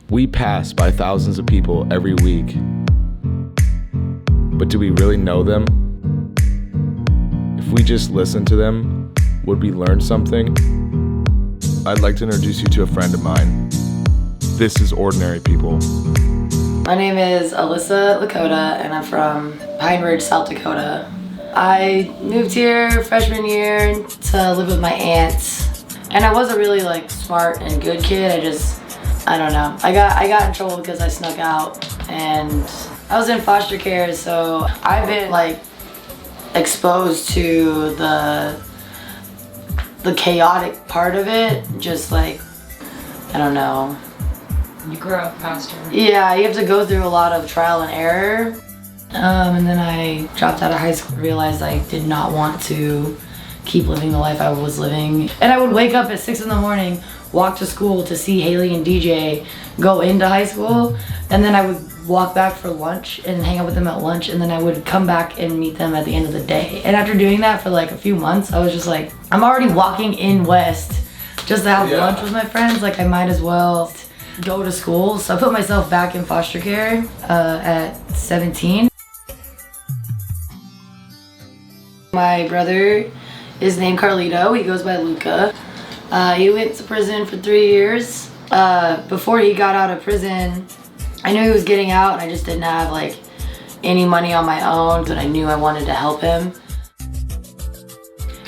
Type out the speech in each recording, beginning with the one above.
We pass by thousands of people every week, but do we really know them? If we just listened to them, would we learn something? I'd like to introduce you to a friend of mine. This is Ordinary People. My name is Alyssa Lakota, and I'm from Pine Ridge, South Dakota. I moved here freshman year to live with my aunts, and I wasn't really smart and good kid. I don't know. I got in trouble because I snuck out, and I was in foster care, so I've been exposed to the chaotic part of it. I don't know. You grew up faster. Yeah, you have to go through a lot of trial and error. And then I dropped out of high school, realized I did not want to keep living the life I was living. And I would wake up at 6 in the morning, walk to school to see Haley and DJ go into high school, and then I would walk back for lunch and hang out with them at lunch, and then I would come back and meet them at the end of the day. And after doing that for a few months, I was just I'm already walking in West just to have lunch with my friends, I might as well go to school. So I put myself back in foster care at 17. My brother is named Carlito. He goes by Luca. He went to prison for 3 years. Before he got out of prison, I knew he was getting out, and I just didn't have any money on my own, but I knew I wanted to help him.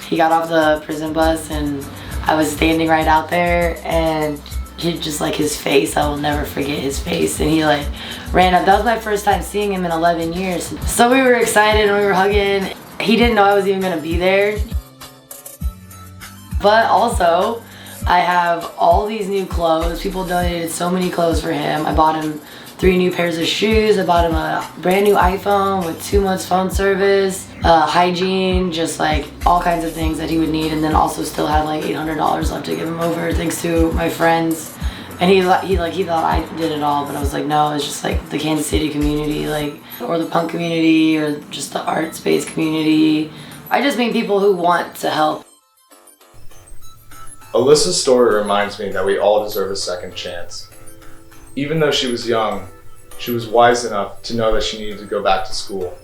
He got off the prison bus, and I was standing right out there, and he just his face, I will never forget his face, and he ran up. That was my first time seeing him in 11 years. So we were excited and we were hugging. He didn't know I was even gonna be there. But also, I have all these new clothes. People donated so many clothes for him. I bought him 3 new pairs of shoes. I bought him a brand new iPhone with 2 months phone service, hygiene, just all kinds of things that he would need. And then also still had $800 left to give him over, thanks to my friends. And he thought I did it all, but I was no, it's just the Kansas City community, or the punk community, or just the art space community. I just mean people who want to help. Alyssa's story reminds me that we all deserve a second chance. Even though she was young, she was wise enough to know that she needed to go back to school.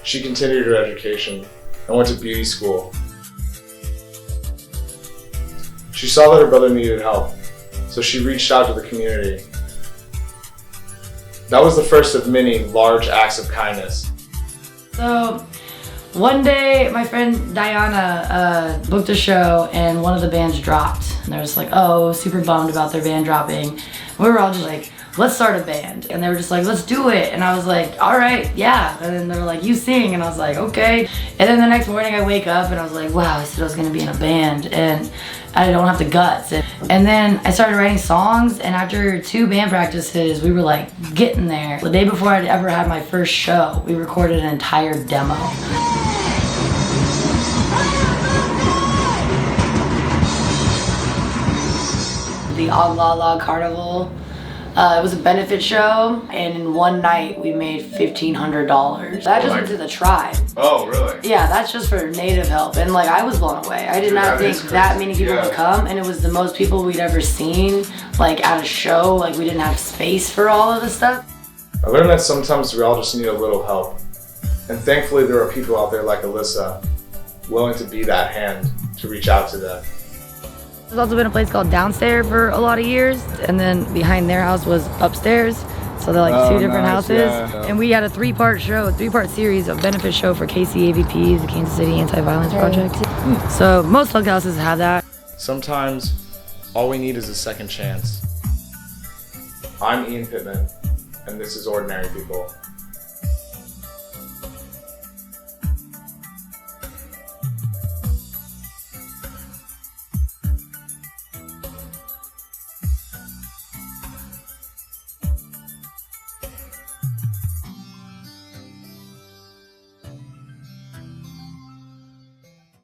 She continued her education and went to beauty school. She saw that her brother needed help, so she reached out to the community. That was the first of many large acts of kindness. So one day, my friend Diana booked a show, and one of the bands dropped. And they were just super bummed about their band dropping. We were all just let's start a band. And they were just let's do it. And I was all right, yeah. And then they were you sing. And I was okay. And then the next morning I wake up and I was wow, I said I was gonna be in a band and I don't have the guts. And then I started writing songs, and after 2 band practices, we were getting there. The day before I'd ever had my first show, we recorded an entire demo. The Oglala Carnival. It was a benefit show, and in one night we made $1,500. That just went to the tribe. Oh, really? Yeah, that's just for native help, and I was blown away. I did not think that many people would come, and it was the most people we'd ever seen, at a show. We didn't have space for all of the stuff. I learned that sometimes we all just need a little help, and thankfully there are people out there like Alyssa willing to be that hand to reach out to them. There's also been a place called Downstairs for a lot of years, and then behind their house was Upstairs. So they're 2 different houses. Yeah. And we had a 3-part show, 3-part series of benefit show for KCAVP, the Kansas City Anti-Violence Project. So most lug houses have that. Sometimes all we need is a second chance. I'm Ian Pittman, and this is Ordinary People.